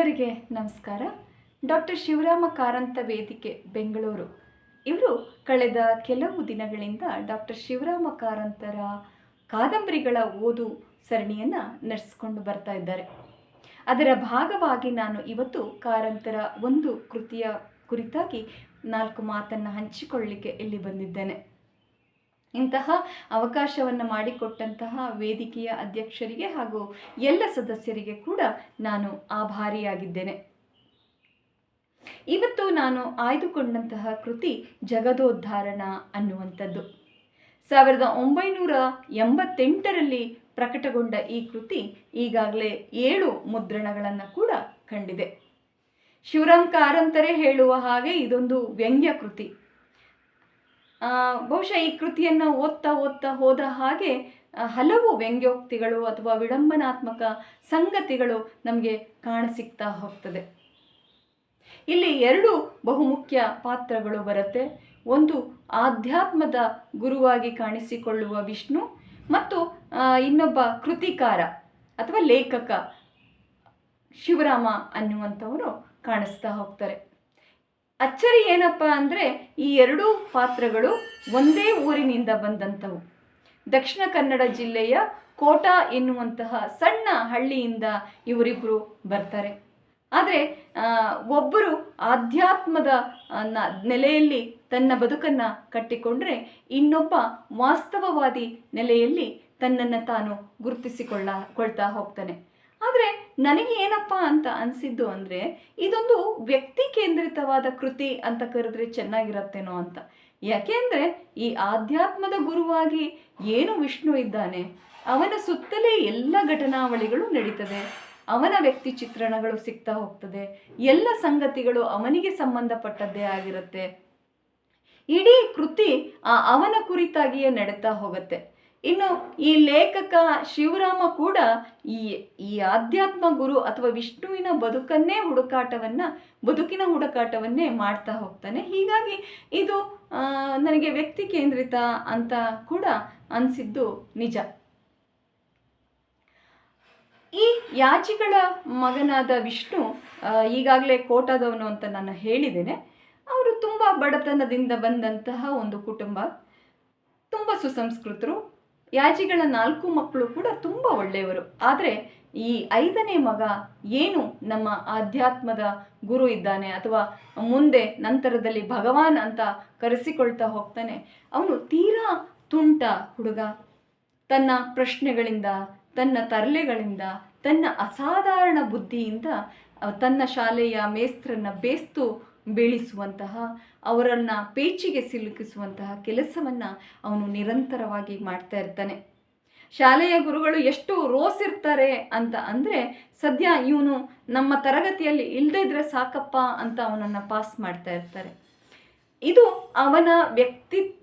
ಎಲ್ಲರಿಗೆ ನಮಸ್ಕಾರ. ಡಾಕ್ಟರ್ ಶಿವರಾಮ ಕಾರಂತ ವೇದಿಕೆ ಬೆಂಗಳೂರು ಇವರು ಕಳೆದ ಕೆಲವು ದಿನಗಳಿಂದ ಡಾಕ್ಟರ್ ಶಿವರಾಮ ಕಾರಂತರ ಕಾದಂಬರಿಗಳ ಓದು ಸರಣಿಯನ್ನು ನಡೆಸಿಕೊಂಡು ಬರ್ತಾ ಇದ್ದಾರೆ. ಅದರ ಭಾಗವಾಗಿ ನಾನು ಇವತ್ತು ಕಾರಂತರ ಒಂದು ಕೃತಿಯ ಕುರಿತಾಗಿ 4 ಮಾತನ್ನು ಹಂಚಿಕೊಳ್ಳಲಿಕ್ಕೆ ಇಲ್ಲಿ ಬಂದಿದ್ದೇನೆ. ಇಂತಹ ಅವಕಾಶವನ್ನು ಮಾಡಿಕೊಟ್ಟಂತಹ ವೇದಿಕೆಯ ಅಧ್ಯಕ್ಷರಿಗೆ ಹಾಗೂ ಎಲ್ಲ ಸದಸ್ಯರಿಗೆ ಕೂಡ ನಾನು ಆಭಾರಿಯಾಗಿದ್ದೇನೆ. ಇವತ್ತು ನಾನು ಆಯ್ದುಕೊಂಡಂತಹ ಕೃತಿ ಜಗದೋದ್ಧಾರಣ ಅನ್ನುವಂಥದ್ದು. 1988ರಲ್ಲಿ ಪ್ರಕಟಗೊಂಡ ಈ ಕೃತಿ ಈಗಾಗಲೇ 7 ಮುದ್ರಣಗಳನ್ನು ಕೂಡ ಕಂಡಿದೆ. ಶಿವರಾಮ್ ಕಾರಂತರೇ ಹೇಳುವ ಹಾಗೆ ಇದೊಂದು ವ್ಯಂಗ್ಯ ಕೃತಿ. ಬಹುಶಃ ಈ ಕೃತಿಯನ್ನು ಓದ್ತಾ ಹೋದ ಹಾಗೆ ಹಲವು ವ್ಯಂಗ್ಯೋಕ್ತಿಗಳು ಅಥವಾ ವಿಡಂಬನಾತ್ಮಕ ಸಂಗತಿಗಳು ನಮಗೆ ಕಾಣಸಿಗ್ತಾ ಹೋಗ್ತದೆ. ಇಲ್ಲಿ 2 ಬಹುಮುಖ್ಯ ಪಾತ್ರಗಳು ಬರುತ್ತೆ. ಒಂದು ಆಧ್ಯಾತ್ಮದ ಗುರುವಾಗಿ ಕಾಣಿಸಿಕೊಳ್ಳುವ ವಿಷ್ಣು ಮತ್ತು ಇನ್ನೊಬ್ಬ ಕೃತಿಕಾರ ಅಥವಾ ಲೇಖಕ ಶಿವರಾಮ ಅನ್ನುವಂಥವರು ಕಾಣಿಸ್ತಾ ಹೋಗ್ತಾರೆ. ಅಚ್ಚರಿ ಏನಪ್ಪ ಅಂದರೆ ಈ 2 ಪಾತ್ರಗಳು ಒಂದೇ ಊರಿನಿಂದ ಬಂದಂಥವು. ದಕ್ಷಿಣ ಕನ್ನಡ ಜಿಲ್ಲೆಯ ಕೋಟಾ ಎನ್ನುವಂತಹ ಸಣ್ಣ ಹಳ್ಳಿಯಿಂದ ಇವರಿಬ್ಬರು ಬರ್ತಾರೆ. ಆದರೆ ಒಬ್ಬರು ಆಧ್ಯಾತ್ಮದ ನೆಲೆಯಲ್ಲಿ ತನ್ನ ಬದುಕನ್ನು ಕಟ್ಟಿಕೊಂಡ್ರೆ ಇನ್ನೊಬ್ಬ ವಾಸ್ತವವಾದಿ ನೆಲೆಯಲ್ಲಿ ತನ್ನನ್ನು ತಾನು ಗುರುತಿಸಿಕೊಳ್ತಾ ಹೋಗ್ತಾನೆ. ಆದರೆ ನನಗೆ ಏನಪ್ಪ ಅಂತ ಅನಿಸಿದ್ದು ಅಂದರೆ ಇದೊಂದು ವ್ಯಕ್ತಿ ಕೇಂದ್ರಿತವಾದ ಕೃತಿ ಅಂತ ಕರೆದ್ರೆ ಚೆನ್ನಾಗಿರತ್ತೇನೋ ಅಂತ. ಯಾಕೆಂದರೆ ಈ ಆಧ್ಯಾತ್ಮದ ಗುರುವಾಗಿ ಏನು ವಿಷ್ಣು ಇದ್ದಾನೆ, ಅವನ ಸುತ್ತಲೇ ಎಲ್ಲ ಘಟನಾವಳಿಗಳು ನಡೀತದೆ, ಅವನ ವ್ಯಕ್ತಿ ಚಿತ್ರಣಗಳು ಸಿಗ್ತಾ ಹೋಗ್ತದೆ, ಎಲ್ಲ ಸಂಗತಿಗಳು ಅವನಿಗೆ ಸಂಬಂಧಪಟ್ಟದ್ದೇ ಆಗಿರುತ್ತೆ. ಇಡೀ ಕೃತಿ ಅವನ ಕುರಿತಾಗಿಯೇ ನಡೀತಾ ಹೋಗುತ್ತೆ. ಇನ್ನು ಈ ಲೇಖಕ ಶಿವರಾಮ ಕೂಡ ಈ ಆಧ್ಯಾತ್ಮ ಗುರು ಅಥವಾ ವಿಷ್ಣುವಿನ ಬದುಕಿನ ಹುಡುಕಾಟವನ್ನೇ ಮಾಡ್ತಾ ಹೋಗ್ತಾನೆ. ಹೀಗಾಗಿ ಇದು ನನಗೆ ವ್ಯಕ್ತಿ ಕೇಂದ್ರಿತ ಅಂತ ಕೂಡ ಅನಿಸಿದ್ದು ನಿಜ. ಈ ಯಾಜಿಗಳ ಮಗನಾದ ವಿಷ್ಣು ಈಗಾಗಲೇ ಕೋಟಾದವನು ಅಂತ ನಾನು ಹೇಳಿದ್ದೇನೆ. ಅವರು ತುಂಬ ಬಡತನದಿಂದ ಬಂದಂತಹ ಒಂದು ಕುಟುಂಬ, ತುಂಬ ಸುಸಂಸ್ಕೃತರು. ಯಾಜಿಗಳ 4 ಮಕ್ಕಳು ಕೂಡ ತುಂಬ ಒಳ್ಳೆಯವರು. ಆದರೆ ಈ 5ನೇ ಮಗ ಏನು ನಮ್ಮ ಆಧ್ಯಾತ್ಮದ ಗುರು ಇದ್ದಾನೆ ಅಥವಾ ಮುಂದೆ ನಂತರದಲ್ಲಿ ಭಗವಾನ್ ಅಂತ ಕರೆಸಿಕೊಳ್ತಾ ಹೋಗ್ತಾನೆ, ಅವನು ತೀರಾ ತುಂಟ ಹುಡುಗ. ತನ್ನ ಪ್ರಶ್ನೆಗಳಿಂದ, ತನ್ನ ತರಲೆಗಳಿಂದ, ತನ್ನ ಅಸಾಧಾರಣ ಬುದ್ಧಿಯಿಂದ ತನ್ನ ಶಾಲೆಯ ಮೇಸ್ತ್ರನ್ನ ಬೇಸ್ತು ಬೀಳಿಸುವಂತಹ, ಅವರನ್ನು ಪೇಚಿಗೆ ಸಿಲುಕಿಸುವಂತಹ ಕೆಲಸವನ್ನು ಅವನು ನಿರಂತರವಾಗಿ ಮಾಡ್ತಾ ಇರ್ತಾನೆ. ಶಾಲೆಯ ಗುರುಗಳು ಎಷ್ಟು ರೋಸಿರ್ತಾರೆ ಅಂತ ಅಂದರೆ, ಸದ್ಯ ಇವನು ನಮ್ಮ ತರಗತಿಯಲ್ಲಿ ಇಲ್ಲದೇ ಇದ್ರೆ ಸಾಕಪ್ಪ ಅಂತ ಅವನನ್ನು ಪಾಸ್ ಮಾಡ್ತಾ ಇರ್ತಾರೆ. ಇದು ಅವನ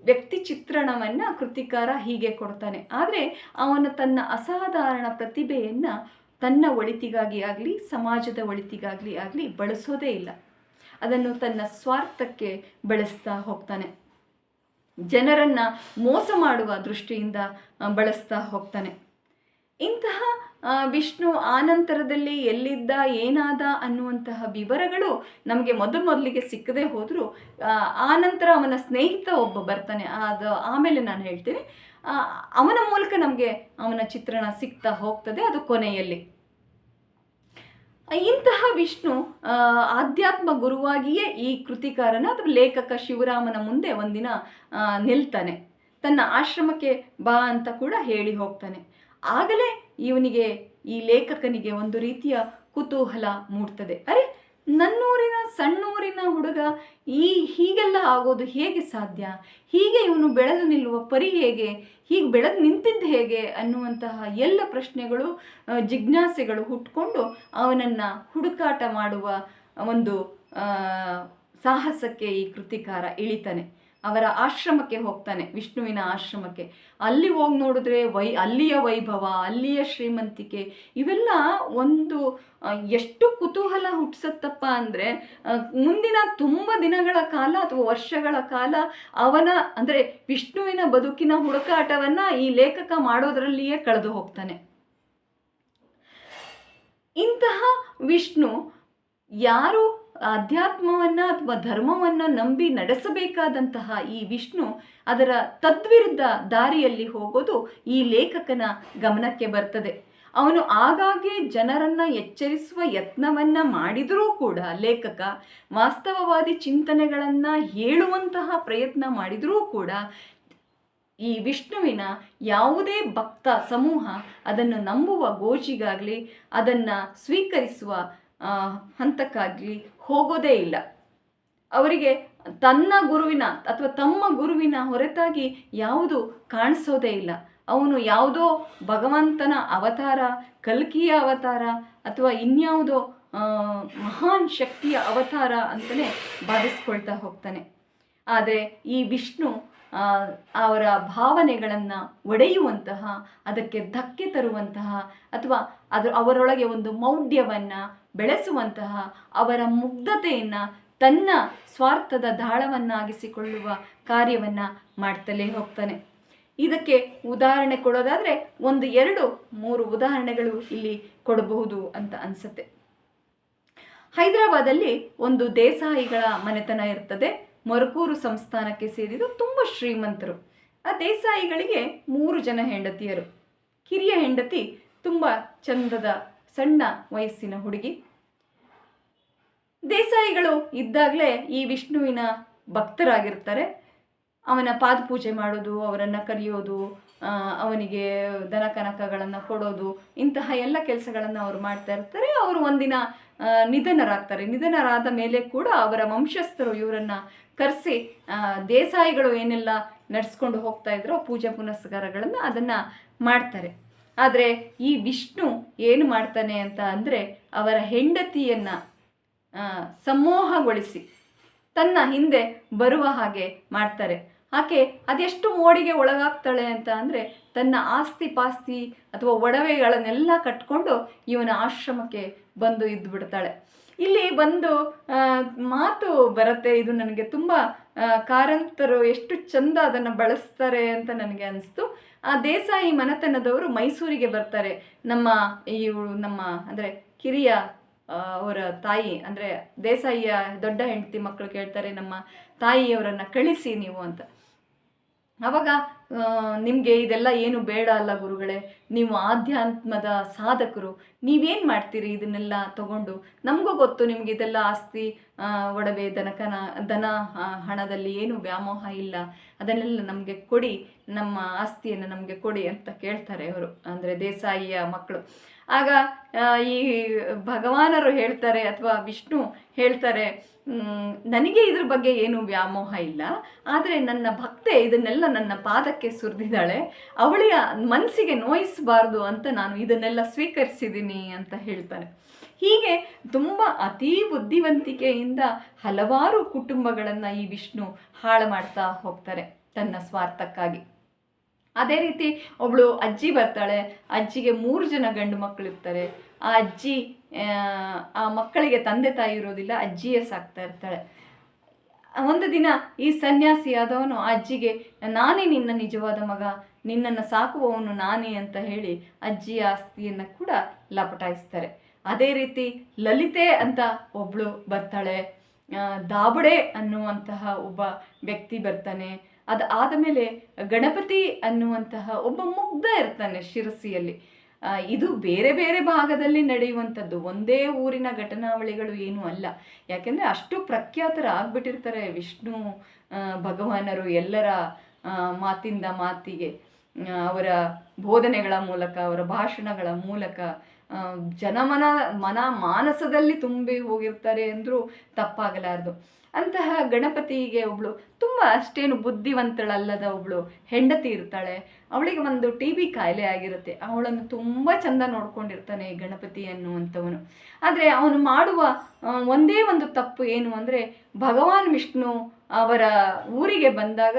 ವ್ಯಕ್ತಿ ಚಿತ್ರಣವನ್ನು ಕೃತಿಕಾರ ಹೀಗೆ ಕೊಡ್ತಾನೆ. ಆದರೆ ಅವನು ತನ್ನ ಅಸಾಧಾರಣ ಪ್ರತಿಭೆಯನ್ನು ತನ್ನ ಒಳಿತಿಗಾಗಿ ಆಗಲಿ ಸಮಾಜದ ಒಳಿತಿಗಾಗಲಿ ಬಳಸೋದೇ ಇಲ್ಲ. ಅದನ್ನು ತನ್ನ ಸ್ವಾರ್ಥಕ್ಕೆ ಬಳಸ್ತಾ ಹೋಗ್ತಾನೆ. ಜನರನ್ನು ಮೋಸ ಮಾಡುವ ದೃಷ್ಟಿಯಿಂದ ಬಳಸ್ತಾ ಹೋಗ್ತಾನೆ. ಇಂತಹ ವಿಷ್ಣು ಆನಂತರದಲ್ಲಿ ಎಲ್ಲಿದ್ದ ಏನಾದ ಅನ್ನುವಂತಹ ವಿವರಗಳು ನಮಗೆ ಮೊದಲಿಗೆ ಸಿಕ್ಕದೇ ಹೋದರೂ ಆನಂತರ ಅವನ ಸ್ನೇಹಿತ ಒಬ್ಬ ಬರ್ತಾನೆ, ಅದು ಆಮೇಲೆ ನಾನು ಹೇಳ್ತೀನಿ. ಅವನ ಮೂಲಕ ನಮಗೆ ಅವನ ಚಿತ್ರಣ ಸಿಗ್ತಾ ಹೋಗ್ತದೆ, ಅದು ಕೊನೆಯಲ್ಲಿ. ಇಂತಹ ವಿಷ್ಣು ಆಧ್ಯಾತ್ಮ ಗುರುವಾಗಿಯೇ ಈ ಕೃತಿಕಾರನ ಅಥವಾ ಲೇಖಕ ಶಿವರಾಮನ ಮುಂದೆ ಒಂದಿನ ನಿಲ್ತಾನೆ. ತನ್ನ ಆಶ್ರಮಕ್ಕೆ ಬಾ ಅಂತ ಕೂಡ ಹೇಳಿ ಹೋಗ್ತಾನೆ. ಆಗಲೇ ಇವನಿಗೆ, ಈ ಲೇಖಕನಿಗೆ ಒಂದು ರೀತಿಯ ಕುತೂಹಲ ಮೂಡ್ತದೆ. ಅರೆ, ನನ್ನೂರಿನ ಸಣ್ಣೂರಿನ ಹುಡುಗ ಹೀಗೆಲ್ಲ ಆಗೋದು ಹೇಗೆ ಸಾಧ್ಯ? ಹೀಗೆ ಇವನು ಬೆಳೆದು ನಿಲ್ಲುವ ಪರಿ ಹೇಗೆ? ಹೀಗೆ ಬೆಳೆದು ನಿಂತಿದ್ದು ಹೇಗೆ ಅನ್ನುವಂತಹ ಎಲ್ಲ ಪ್ರಶ್ನೆಗಳು, ಜಿಜ್ಞಾಸೆಗಳು ಹುಟ್ಕೊಂಡು ಅವನನ್ನು ಹುಡುಕಾಟ ಮಾಡುವ ಒಂದು ಸಾಹಸಕ್ಕೆ ಈ ಕೃತಿಕಾರ ಇಳಿತಾನೆ. ಅವರ ಆಶ್ರಮಕ್ಕೆ ಹೋಗ್ತಾನೆ, ವಿಷ್ಣುವಿನ ಆಶ್ರಮಕ್ಕೆ. ಅಲ್ಲಿ ಹೋಗಿ ನೋಡಿದ್ರೆ ಅಲ್ಲಿಯ ವೈಭವ, ಅಲ್ಲಿಯ ಶ್ರೀಮಂತಿಕೆ ಇವೆಲ್ಲ ಒಂದು ಎಷ್ಟು ಕುತೂಹಲ ಹುಟ್ಟಿಸತ್ತಪ್ಪ ಅಂದರೆ, ಮುಂದಿನ ತುಂಬ ದಿನಗಳ ಕಾಲ ಅಥವಾ ವರ್ಷಗಳ ಕಾಲ ಅಂದರೆ ವಿಷ್ಣುವಿನ ಬದುಕಿನ ಹುಡುಕಾಟವನ್ನು ಈ ಲೇಖಕ ಮಾಡೋದರಲ್ಲಿಯೇ ಕಳೆದು ಹೋಗ್ತಾನೆ. ಇಂತಹ ವಿಷ್ಣು ಯಾರು ಅಧ್ಯಾತ್ಮವನ್ನು ಅಥವಾ ಧರ್ಮವನ್ನು ನಂಬಿ ನಡೆಸಬೇಕಾದಂತಹ ಈ ವಿಷ್ಣು ಅದರ ತದ್ವಿರುದ್ಧ ದಾರಿಯಲ್ಲಿ ಹೋಗೋದು ಈ ಲೇಖಕನ ಗಮನಕ್ಕೆ ಬರ್ತದೆ. ಅವನು ಆಗಾಗ್ಗೆ ಜನರನ್ನು ಎಚ್ಚರಿಸುವ ಯತ್ನವನ್ನು ಮಾಡಿದರೂ ಕೂಡ ಲೇಖಕ ವಾಸ್ತವವಾದಿ ಚಿಂತನೆಗಳನ್ನು ಹೇಳುವಂತಹ ಪ್ರಯತ್ನ ಮಾಡಿದರೂ ಕೂಡ ಈ ವಿಷ್ಣುವಿನ ಯಾವುದೇ ಭಕ್ತ ಸಮೂಹ ಅದನ್ನು ನಂಬುವ ಗೋಜಿಗಾಗಲಿ ಅದನ್ನು ಸ್ವೀಕರಿಸುವ ಹಂತಕ್ಕಾಗಲಿ ಹೋಗೋದೇ ಇಲ್ಲ. ಅವರಿಗೆ ತನ್ನ ಗುರುವಿನ ಅಥವಾ ತಮ್ಮ ಗುರುವಿನ ಹೊರತಾಗಿ ಯಾವುದು ಕಾಣಿಸೋದೇ ಇಲ್ಲ. ಅವನು ಯಾವುದೋ ಭಗವಂತನ ಅವತಾರ, ಕಲ್ಕಿಯ ಅವತಾರ ಅಥವಾ ಇನ್ಯಾವುದೋ ಮಹಾನ್ ಶಕ್ತಿಯ ಅವತಾರ ಅಂತಲೇ ಭಾವಿಸ್ಕೊಳ್ತಾ ಹೋಗ್ತಾನೆ. ಆದರೆ ಈ ವಿಷ್ಣು ಅವರ ಭಾವನೆಗಳನ್ನು ಒಡೆಯುವಂತಹ, ಅದಕ್ಕೆ ಧಕ್ಕೆ ತರುವಂತಹ ಅಥವಾ ಅವರೊಳಗೆ ಒಂದು ಮೌಢ್ಯವನ್ನು ಬೆಳೆಸುವಂತಹ, ಅವರ ಮುಗ್ಧತೆಯನ್ನು ತನ್ನ ಸ್ವಾರ್ಥದ ದಾಳವನ್ನಾಗಿಸಿಕೊಳ್ಳುವ ಕಾರ್ಯವನ್ನು ಮಾಡ್ತಲೇ ಹೋಗ್ತಾನೆ. ಇದಕ್ಕೆ ಉದಾಹರಣೆ ಕೊಡೋದಾದರೆ 1, 2, 3 ಉದಾಹರಣೆಗಳು ಇಲ್ಲಿ ಕೊಡಬಹುದು ಅಂತ ಅನಿಸುತ್ತೆ. ಹೈದರಾಬಾದಲ್ಲಿ ಒಂದು ದೇಸಾಯಿಗಳ ಮನೆತನ ಇರ್ತದೆ. ಮರುಕೂರು ಸಂಸ್ಥಾನಕ್ಕೆ ಸೇರಿದು ತುಂಬ ಶ್ರೀಮಂತರು. ಆ ದೇಸಾಯಿಗಳಿಗೆ 3 ಜನ ಹೆಂಡತಿಯರು. ಕಿರಿಯ ಹೆಂಡತಿ ತುಂಬ ಚಂದದ ಸಣ್ಣ ವಯಸ್ಸಿನ ಹುಡುಗಿ. ದೇಸಾಯಿಗಳು ಇದ್ದಾಗಲೇ ಈ ವಿಷ್ಣುವಿನ ಭಕ್ತರಾಗಿರ್ತಾರೆ. ಅವನ ಪಾದಪೂಜೆ ಮಾಡೋದು, ಅವರನ್ನು ಕರೆಯೋದು, ಅವನಿಗೆ ದನ ಕನಕಗಳನ್ನು ಕೊಡೋದು, ಇಂತಹ ಎಲ್ಲ ಕೆಲಸಗಳನ್ನು ಅವರು ಮಾಡ್ತಾ ಇರ್ತಾರೆ. ಅವರು ಒಂದಿನ ನಿಧನರಾಗ್ತಾರೆ. ನಿಧನರಾದ ಮೇಲೆ ಕೂಡ ಅವರ ವಂಶಸ್ಥರು ಇವರನ್ನು ಕರೆಸಿ ದೇಸಾಯಿಗಳು ಏನೆಲ್ಲ ನಡೆಸ್ಕೊಂಡು ಹೋಗ್ತಾ ಇದ್ರೋ ಪೂಜೆ ಪುನಸ್ಕಾರಗಳನ್ನು ಅದನ್ನು ಮಾಡ್ತಾರೆ. ಆದರೆ ಈ ವಿಷ್ಣು ಏನು ಮಾಡ್ತಾನೆ ಅಂತ ಅಂದರೆ ಅವರ ಹೆಂಡತಿಯನ್ನು ಸಮೋಹಗೊಳಿಸಿ ತನ್ನ ಹಿಂದೆ ಬರುವ ಹಾಗೆ ಮಾಡ್ತಾರೆ. ಆಕೆ ಅದೆಷ್ಟು ಮೋಡಿಗೆ ಒಳಗಾಗ್ತಾಳೆ ಅಂತ ಅಂದರೆ ತನ್ನ ಆಸ್ತಿ ಪಾಸ್ತಿ ಅಥವಾ ಒಡವೆಗಳನ್ನೆಲ್ಲ ಕಟ್ಕೊಂಡು ಇವನ ಆಶ್ರಮಕ್ಕೆ ಬಂದು ಇದ್ದು ಬಿಡ್ತಾಳೆ. ಇಲ್ಲಿ ಬಂದು ಮಾತು ಬರುತ್ತೆ. ಇದು ನನಗೆ ತುಂಬ ಕಾರಂತರು ಎಷ್ಟು ಚಂದ ಅದನ್ನು ಬಳಸ್ತಾರೆ ಅಂತ ನನಗೆ ಅನಿಸ್ತು. ಆ ದೇಸಾಯಿ ಮನೆತನದವರು ಮೈಸೂರಿಗೆ ಬರ್ತಾರೆ. ನಮ್ಮ ಅಂದರೆ ಕಿರಿಯ ಅವರ ತಾಯಿ ಅಂದರೆ ದೇಸಾಯಿಯ ದೊಡ್ಡ ಹೆಂಡತಿ ಮಕ್ಕಳು ಕೇಳ್ತಾರೆ, ನಮ್ಮ ತಾಯಿಯವರನ್ನು ಕಳಿಸಿ ನೀವು ಅಂತ. ಆವಾಗ ನಿಮಗೆ ಇದೆಲ್ಲ ಏನು ಬೇಡ ಅಲ್ಲ ಗುರುಗಳೇ, ನೀವು ಆಧ್ಯಾತ್ಮದ ಸಾಧಕರು, ನೀವೇನು ಮಾಡ್ತೀರಿ ಇದನ್ನೆಲ್ಲ ತಗೊಂಡು? ನಮಗೂ ಗೊತ್ತು ನಿಮಗೆ ಇದೆಲ್ಲ ಆಸ್ತಿ ಒಡವೆ ದನ ಹಣದಲ್ಲಿ ಏನು ವ್ಯಾಮೋಹ ಇಲ್ಲ, ಅದನ್ನೆಲ್ಲ ನಮಗೆ ಕೊಡಿ, ನಮ್ಮ ಆಸ್ತಿಯನ್ನು ನಮಗೆ ಕೊಡಿ ಅಂತ ಕೇಳ್ತಾರೆ ಅವರು, ಅಂದರೆ ದೇಸಾಯಿಯ ಮಕ್ಕಳು. ಆಗ ಈ ಭಗವಾನರು ಹೇಳ್ತಾರೆ ಅಥವಾ ವಿಷ್ಣು ಹೇಳ್ತಾರೆ, ನನಗೆ ಇದ್ರ ಬಗ್ಗೆ ಏನು ವ್ಯಾಮೋಹ ಇಲ್ಲ, ಆದರೆ ನನ್ನ ಭಕ್ತೆ ಇದನ್ನೆಲ್ಲ ನನ್ನ ಪಾದಕ್ಕೆ ಸುರಿದಿದ್ದಾಳೆ, ಅವಳಿಯ ಮನಸ್ಸಿಗೆ ನೋಯಿಸಬಾರ್ದು ಅಂತ ನಾನು ಇದನ್ನೆಲ್ಲ ಸ್ವೀಕರಿಸಿದ್ದೀನಿ ಅಂತ ಹೇಳ್ತಾರೆ. ಹೀಗೆ ತುಂಬ ಅತೀ ಬುದ್ಧಿವಂತಿಕೆಯಿಂದ ಹಲವಾರು ಕುಟುಂಬಗಳನ್ನು ಈ ವಿಷ್ಣು ಹಾಳು ಮಾಡ್ತಾ ಹೋಗ್ತಾರೆ ತನ್ನ ಸ್ವಾರ್ಥಕ್ಕಾಗಿ. ಅದೇ ರೀತಿ ಒಬ್ಬಳು ಅಜ್ಜಿ ಬರ್ತಾಳೆ. ಅಜ್ಜಿಗೆ 3 ಜನ ಗಂಡು ಮಕ್ಕಳಿರ್ತಾರೆ. ಆ ಅಜ್ಜಿ ಆ ಮಕ್ಕಳಿಗೆ ತಂದೆ ತಾಯಿ ಇರೋದಿಲ್ಲ, ಅಜ್ಜಿಯೇ ಸಾಕ್ತಾ ಇರ್ತಾಳೆ. ಒಂದು ದಿನ ಈ ಸನ್ಯಾಸಿಯಾದವನು ಆ ಅಜ್ಜಿಗೆ, ನಾನೇ ನಿನ್ನ ನಿಜವಾದ ಮಗ, ನಿನ್ನನ್ನು ಸಾಕುವವನು ನಾನೇ ಅಂತ ಹೇಳಿ ಅಜ್ಜಿಯ ಆಸ್ತಿಯನ್ನು ಕೂಡ ಲಪಟಾಯಿಸ್ತಾರೆ. ಅದೇ ರೀತಿ ಲಲಿತೆ ಅಂತ ಒಬ್ಬಳು ಬರ್ತಾಳೆ. ದಾಬಡೆ ಅನ್ನುವಂತಹ ಒಬ್ಬ ವ್ಯಕ್ತಿ ಬರ್ತಾನೆ. ಅದಾದ ಮೇಲೆ ಗಣಪತಿ ಅನ್ನುವಂತಹ ಒಬ್ಬ ಮುಗ್ಧ ಇರ್ತಾನೆ ಶಿರಸಿಯಲ್ಲಿ. ಇದು ಬೇರೆ ಬೇರೆ ಭಾಗದಲ್ಲಿ ನಡೆಯುವಂಥದ್ದು, ಒಂದೇ ಊರಿನ ಘಟನಾವಳಿಗಳು ಏನೂ ಅಲ್ಲ. ಯಾಕೆಂದರೆ ಅಷ್ಟು ಪ್ರಖ್ಯಾತರಾಗ್ಬಿಟ್ಟಿರ್ತಾರೆ ವಿಷ್ಣು ಭಗವಾನರು. ಎಲ್ಲರ ಮಾತಿಂದ ಮಾತಿಗೆ, ಅವರ ಬೋಧನೆಗಳ ಮೂಲಕ, ಅವರ ಭಾಷಣಗಳ ಮೂಲಕ ಮಾನಸದಲ್ಲಿ ತುಂಬಿ ಹೋಗಿರ್ತಾರೆ ಅಂದರೂ ತಪ್ಪಾಗಲಾರದು. ಅಂತಹ ಗಣಪತಿಗೆ ಒಬ್ಬಳು ತುಂಬ ಅಷ್ಟೇನು ಬುದ್ಧಿವಂತಳಲ್ಲದ ಒಬ್ಬಳು ಹೆಂಡತಿ ಇರ್ತಾಳೆ. ಅವಳಿಗೆ ಒಂದು TB ಕಾಯಿಲೆ ಆಗಿರುತ್ತೆ. ಅವಳನ್ನು ತುಂಬ ಚೆಂದ ನೋಡ್ಕೊಂಡಿರ್ತಾನೆ ಗಣಪತಿ ಅನ್ನುವಂಥವನು. ಆದರೆ ಅವನು ಮಾಡುವ ಒಂದೇ ಒಂದು ತಪ್ಪು ಏನು ಅಂದರೆ, ಭಗವಾನ್ ವಿಷ್ಣು ಅವರ ಊರಿಗೆ ಬಂದಾಗ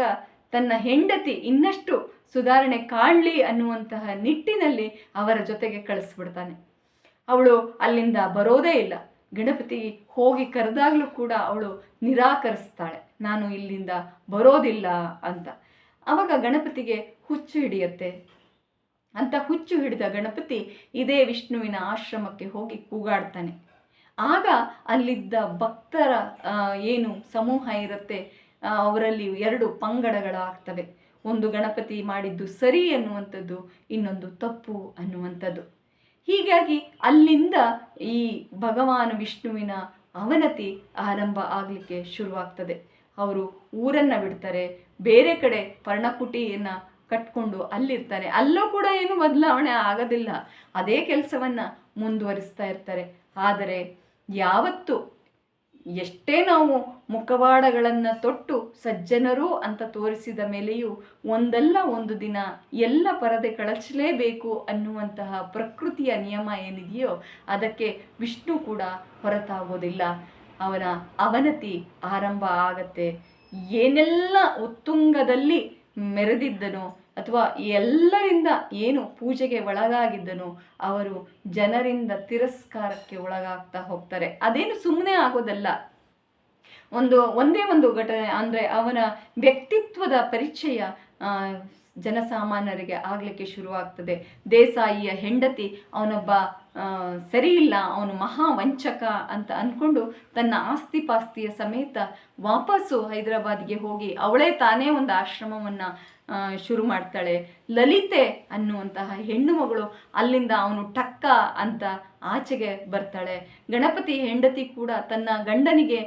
ತನ್ನ ಹೆಂಡತಿ ಇನ್ನಷ್ಟು ಸುಧಾರಣೆ ಕಾಣಲಿ ಅನ್ನುವಂತಹ ನಿಟ್ಟಿನಲ್ಲಿ ಅವರ ಜೊತೆಗೆ ಕಳಿಸ್ಬಿಡ್ತಾನೆ. ಅವಳು ಅಲ್ಲಿಂದ ಬರೋದೇ ಇಲ್ಲ. ಗಣಪತಿ ಹೋಗಿ ಕರೆದಾಗಲೂ ಕೂಡ ಅವಳು ನಿರಾಕರಿಸ್ತಾಳೆ, ನಾನು ಇಲ್ಲಿಂದ ಬರೋದಿಲ್ಲ ಅಂತ. ಆವಾಗ ಗಣಪತಿಗೆ ಹುಚ್ಚು ಹಿಡಿಯುತ್ತೆ. ಅಂತ ಹುಚ್ಚು ಹಿಡಿದ ಗಣಪತಿ ಇದೇ ವಿಷ್ಣುವಿನ ಆಶ್ರಮಕ್ಕೆ ಹೋಗಿ ಕೂಗಾಡ್ತಾನೆ. ಆಗ ಅಲ್ಲಿದ್ದ ಭಕ್ತರ ಏನು ಸಮೂಹ ಇರುತ್ತೆ, ಅವರಲ್ಲಿ ಎರಡು ಪಂಗಡಗಳಾಗ್ತವೆ. ಒಂದು ಗಣಪತಿ ಮಾಡಿದ್ದು ಸರಿ ಅನ್ನುವಂಥದ್ದು, ಇನ್ನೊಂದು ತಪ್ಪು ಅನ್ನುವಂಥದ್ದು. ಹೀಗಾಗಿ ಅಲ್ಲಿಂದ ಈ ಭಗವಾನ್ ವಿಷ್ಣುವಿನ ಅವನತಿ ಆರಂಭ ಆಗಲಿಕ್ಕೆ ಶುರುವಾಗ್ತದೆ. ಅವರು ಊರನ್ನು ಬಿಡ್ತಾರೆ, ಬೇರೆ ಕಡೆ ಪರ್ಣಕುಟಿಯನ್ನು ಕಟ್ಕೊಂಡು ಅಲ್ಲಿರ್ತಾರೆ. ಅಲ್ಲೂ ಕೂಡ ಏನು ಬದಲಾವಣೆ ಆಗೋದಿಲ್ಲ, ಅದೇ ಕೆಲಸವನ್ನು ಮುಂದುವರಿಸ್ತಾ ಇರ್ತಾರೆ. ಆದರೆ ಯಾವತ್ತು ಎಷ್ಟೇ ನಾವು ಮುಖವಾಡಗಳನ್ನು ತೊಟ್ಟು ಸಜ್ಜನರು ಅಂತ ತೋರಿಸಿದ ಮೇಲೆಯೂ ಒಂದಲ್ಲ ಒಂದು ದಿನ ಎಲ್ಲ ಪರದೆ ಕಳಚಲೇಬೇಕು ಅನ್ನುವಂತಹ ಪ್ರಕೃತಿಯ ನಿಯಮ ಏನಿದೆಯೋ ಅದಕ್ಕೆ ವಿಷ್ಣು ಕೂಡ ಹೊರತಾಗೋದಿಲ್ಲ. ಅವನ ಅವನತಿ ಆರಂಭ ಆಗತ್ತೆ. ಏನೆಲ್ಲ ಉತ್ತುಂಗದಲ್ಲಿ ಮೆರೆದಿದ್ದನೋ ಅಥವಾ ಎಲ್ಲರಿಂದ ಏನು ಪೂಜೆಗೆ ಒಳಗಾಗಿದ್ದನೋ ಅವರು ಜನರಿಂದ ತಿರಸ್ಕಾರಕ್ಕೆ ಒಳಗಾಗ್ತಾ ಹೋಗ್ತಾರೆ. ಅದೇನು ಸುಮ್ಮನೆ ಆಗೋದಲ್ಲ. ಒಂದೇ ಒಂದು ಘಟನೆ ಅಂದರೆ ಅವನ ವ್ಯಕ್ತಿತ್ವದ ಪರಿಚಯ ಜನಸಾಮಾನ್ಯರಿಗೆ ಆಗಲಿಕ್ಕೆ ಶುರುವಾಗ್ತದೆ. ದೇಸಾಯಿಯ ಹೆಂಡತಿ ಅವನೊಬ್ಬ ಸರಿ ಇಲ್ಲ, ಅವನು ಮಹಾವಂಚಕ ಅಂತ ಅಂದ್ಕೊಂಡು ತನ್ನ ಆಸ್ತಿ ಪಾಸ್ತಿಯ ಸಮೇತ ವಾಪಸ್ಸು ಹೈದರಾಬಾದ್ಗೆ ಹೋಗಿ ಅವಳೇ ತಾನೇ ಒಂದು ಆಶ್ರಮವನ್ನು ಶುರು ಮಾಡ್ತಾಳೆ. ಲಲಿತೆ ಅನ್ನುವಂತಹ ಹೆಣ್ಣು ಮಗಳು ಅಲ್ಲಿಂದ ಅವನು ಟಕ್ಕ ಅಂತ ಆಚೆಗೆ ಬರ್ತಾಳೆ. ಗಣಪತಿ ಹೆಂಡತಿ ಕೂಡ ತನ್ನ ಗಂಡನಿಗೆ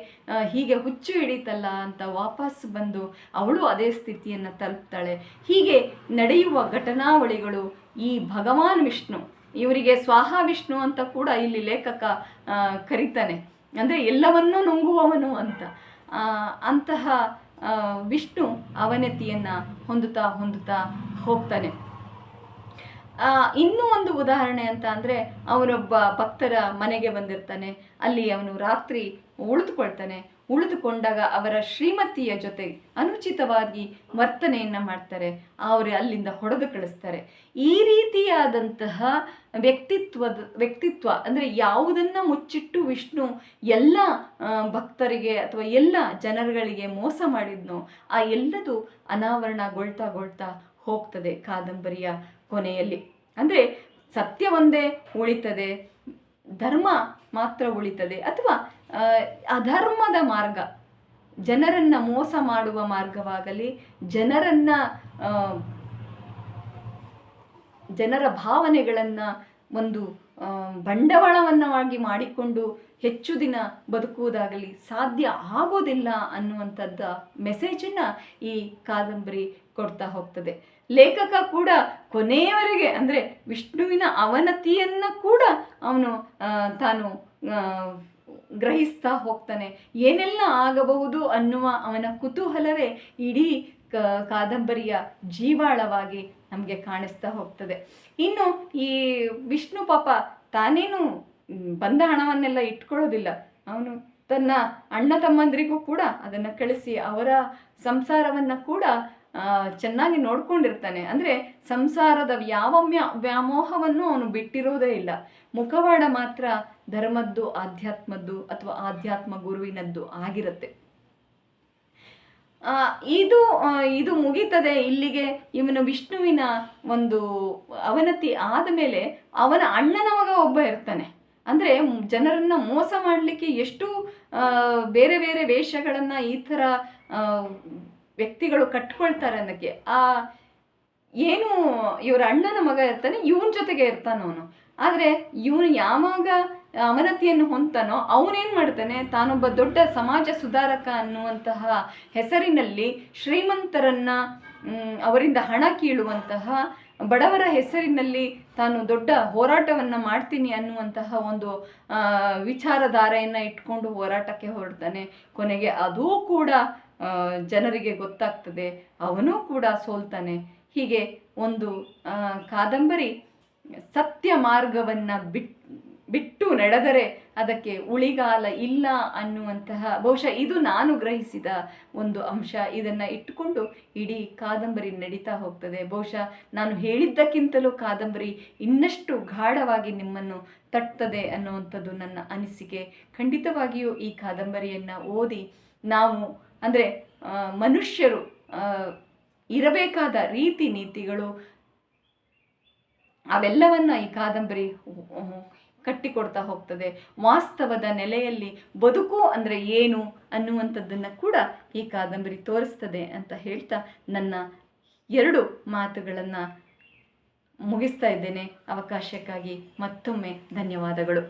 ಹೀಗೆ ಹುಚ್ಚು ಹಿಡಿತಲ್ಲ ಅಂತ ವಾಪಸ್ ಬಂದು ಅವಳು ಅದೇ ಸ್ಥಿತಿಯನ್ನು ತಲುಪ್ತಾಳೆ. ಹೀಗೆ ನಡೆಯುವ ಘಟನಾವಳಿಗಳು ಈ ಭಗವಾನ್ ವಿಷ್ಣು, ಇವರಿಗೆ ಸ್ವಾಹ ವಿಷ್ಣು ಅಂತ ಕೂಡ ಇಲ್ಲಿ ಲೇಖಕ ಕರೀತಾನೆ, ಅಂದರೆ ಎಲ್ಲವನ್ನೂ ನುಂಗುವವನು ಅಂತ. ಅಂತಹ ವಿಷ್ಣು ಅವನತಿಯನ್ನು ಹೊಂದುತ್ತಾ ಹೋಗ್ತಾನೆ. ಇನ್ನೂ ಒಂದು ಉದಾಹರಣೆ ಅಂತ ಅಂದರೆ, ಅವನೊಬ್ಬ ಭಕ್ತರ ಮನೆಗೆ ಬಂದಿರ್ತಾನೆ. ಅಲ್ಲಿ ಅವನು ರಾತ್ರಿ ಉಳಿದುಕೊಂಡಾಗ ಅವರ ಶ್ರೀಮತಿಯ ಜೊತೆ ಅನುಚಿತವಾಗಿ ವರ್ತನೆಯನ್ನು ಮಾಡ್ತಾರೆ. ಅವರು ಅಲ್ಲಿಂದ ಹೊಡೆದು ಕಳಿಸ್ತಾರೆ. ಈ ರೀತಿಯಾದಂತಹ ವ್ಯಕ್ತಿತ್ವ ಅಂದರೆ ಯಾವುದನ್ನು ಮುಚ್ಚಿಟ್ಟು ವಿಷ್ಣು ಎಲ್ಲ ಭಕ್ತರಿಗೆ ಅಥವಾ ಎಲ್ಲ ಜನರುಗಳಿಗೆ ಮೋಸ ಮಾಡಿದ್ನೋ ಆ ಎಲ್ಲದು ಅನಾವರಣಗೊಳ್ತಾ ಹೋಗ್ತದೆ ಕಾದಂಬರಿಯ ಕೊನೆಯಲ್ಲಿ. ಅಂದರೆ ಸತ್ಯ ಒಂದೇ ಉಳಿತದೆ, ಧರ್ಮ ಮಾತ್ರ ಉಳಿತದೆ, ಅಥವಾ ಅಧರ್ಮದ ಮಾರ್ಗ, ಜನರನ್ನು ಮೋಸ ಮಾಡುವ ಮಾರ್ಗವಾಗಲಿ, ಜನರ ಭಾವನೆಗಳನ್ನು ಒಂದು ಬಂಡವಾಳವನ್ನಾಗಿ ಮಾಡಿಕೊಂಡು ಹೆಚ್ಚು ದಿನ ಬದುಕುವುದಾಗಲಿ ಸಾಧ್ಯ ಆಗೋದಿಲ್ಲ ಅನ್ನುವಂಥದ್ದ ಮೆಸೇಜನ್ನು ಈ ಕಾದಂಬರಿ ಕೊಡ್ತಾ ಹೋಗ್ತದೆ. ಲೇಖಕ ಕೂಡ ಕೊನೆಯವರೆಗೆ ಅಂದರೆ ವಿಷ್ಣುವಿನ ಅವನತಿಯನ್ನು ಕೂಡ ಅವನು ತಾನು ಗ್ರಹಿಸ್ತಾ ಹೋಗ್ತಾನೆ. ಏನೆಲ್ಲ ಆಗಬಹುದು ಅನ್ನುವ ಅವನ ಕುತೂಹಲವೇ ಇಡೀ ಕಾದಂಬರಿಯ ಜೀವಾಳವಾಗಿ ನಮಗೆ ಕಾಣಿಸ್ತಾ ಹೋಗ್ತದೆ. ಇನ್ನು ಈ ವಿಷ್ಣು ಪಾಪ ತಾನೇನು ಬಂದ ಹಣವನ್ನೆಲ್ಲ ಇಟ್ಕೊಳ್ಳೋದಿಲ್ಲ. ಅವನು ತನ್ನ ಅಣ್ಣ ತಮ್ಮಂದರಿಗೂ ಕೂಡ ಅದನ್ನು ಕಳಿಸಿ ಅವರ ಸಂಸಾರವನ್ನು ಕೂಡ ಚೆನ್ನಾಗಿ ನೋಡ್ಕೊಂಡಿರ್ತಾನೆ. ಅಂದರೆ ಸಂಸಾರದ ವ್ಯಾಮೋಹವನ್ನು ಅವನು ಬಿಟ್ಟಿರೋದೇ ಇಲ್ಲ. ಮುಖವಾಡ ಮಾತ್ರ ಧರ್ಮದ್ದು, ಆಧ್ಯಾತ್ಮದ್ದು ಅಥವಾ ಆಧ್ಯಾತ್ಮ ಗುರುವಿನದ್ದು ಆಗಿರುತ್ತೆ. ಇದು ಮುಗೀತದೆ ಇಲ್ಲಿಗೆ. ಇವನು ವಿಷ್ಣುವಿನ ಒಂದು ಅವನತಿ ಆದ ಮೇಲೆ ಅವನ ಅಣ್ಣನ ಮಗ ಒಬ್ಬ ಇರ್ತಾನೆ. ಅಂದರೆ ಜನರನ್ನು ಮೋಸ ಮಾಡಲಿಕ್ಕೆ ಎಷ್ಟು ಬೇರೆ ಬೇರೆ ವೇಷಗಳನ್ನು ಈ ಥರ ವ್ಯಕ್ತಿಗಳು ಕಟ್ಕೊಳ್ತಾರೆ ಅನ್ನೋಕ್ಕೆ. ಏನು ಇವರ ಅಣ್ಣನ ಮಗ ಇರ್ತಾನೆ, ಇವನ ಜೊತೆಗೆ ಇರ್ತಾನವನು. ಆದರೆ ಇವನು ಯಾವಾಗ ಅವನತಿಯನ್ನು ಹೊಂದ್ತಾನೋ ಅವನೇನು ಮಾಡ್ತಾನೆ, ತಾನೊಬ್ಬ ದೊಡ್ಡ ಸಮಾಜ ಸುಧಾರಕ ಅನ್ನುವಂತಹ ಹೆಸರಿನಲ್ಲಿ ಶ್ರೀಮಂತರನ್ನು ಅವರಿಂದ ಹಣ ಕೀಳುವಂತಹ, ಬಡವರ ಹೆಸರಿನಲ್ಲಿ ತಾನು ದೊಡ್ಡ ಹೋರಾಟವನ್ನು ಮಾಡ್ತೀನಿ ಅನ್ನುವಂತಹ ಒಂದು ವಿಚಾರಧಾರೆಯನ್ನು ಇಟ್ಕೊಂಡು ಹೋರಾಟಕ್ಕೆ ಹೊರಡ್ತಾನೆ. ಕೊನೆಗೆ ಅದೂ ಕೂಡ ಜನರಿಗೆ ಗೊತ್ತಾಗ್ತದೆ, ಅವನೂ ಕೂಡ ಸೋಲ್ತಾನೆ. ಹೀಗೆ ಒಂದು ಕಾದಂಬರಿ ಸತ್ಯ ಮಾರ್ಗವನ್ನು ಬಿಟ್ಟು ನಡೆದರೆ ಅದಕ್ಕೆ ಉಳಿಗಾಲ ಇಲ್ಲ ಅನ್ನುವಂತಹ, ಬಹುಶಃ ಇದು ನಾನು ಗ್ರಹಿಸಿದ ಒಂದು ಅಂಶ. ಇದನ್ನು ಇಟ್ಟುಕೊಂಡು ಇಡೀ ಕಾದಂಬರಿ ನಡೀತಾ ಹೋಗ್ತದೆ. ಬಹುಶಃ ನಾನು ಹೇಳಿದ್ದಕ್ಕಿಂತಲೂ ಕಾದಂಬರಿ ಇನ್ನಷ್ಟು ಗಾಢವಾಗಿ ನಿಮ್ಮನ್ನು ತಟ್ತದೆ ಅನ್ನುವಂಥದ್ದು ನನ್ನ ಅನಿಸಿಕೆ. ಖಂಡಿತವಾಗಿಯೂ ಈ ಕಾದಂಬರಿಯನ್ನು ಓದಿ ನಾವು ಅಂದರೆ ಮನುಷ್ಯರು ಇರಬೇಕಾದ ರೀತಿ ನೀತಿಗಳು ಅವೆಲ್ಲವನ್ನು ಈ ಕಾದಂಬರಿ ಕಟ್ಟಿಕೊಡ್ತಾ ಹೋಗ್ತದೆ. ವಾಸ್ತವದ ನೆಲೆಯಲ್ಲಿ ಬದುಕು ಅಂದರೆ ಏನು ಅನ್ನುವಂಥದ್ದನ್ನು ಕೂಡ ಈ ಕಾದಂಬರಿ ತೋರಿಸ್ತದೆ ಅಂತ ಹೇಳ್ತಾ ನನ್ನ 2 ಮಾತುಗಳನ್ನು ಮುಗಿಸ್ತಾ ಇದ್ದೇನೆ. ಅವಕಾಶಕ್ಕಾಗಿ ಮತ್ತೊಮ್ಮೆ ಧನ್ಯವಾದಗಳು.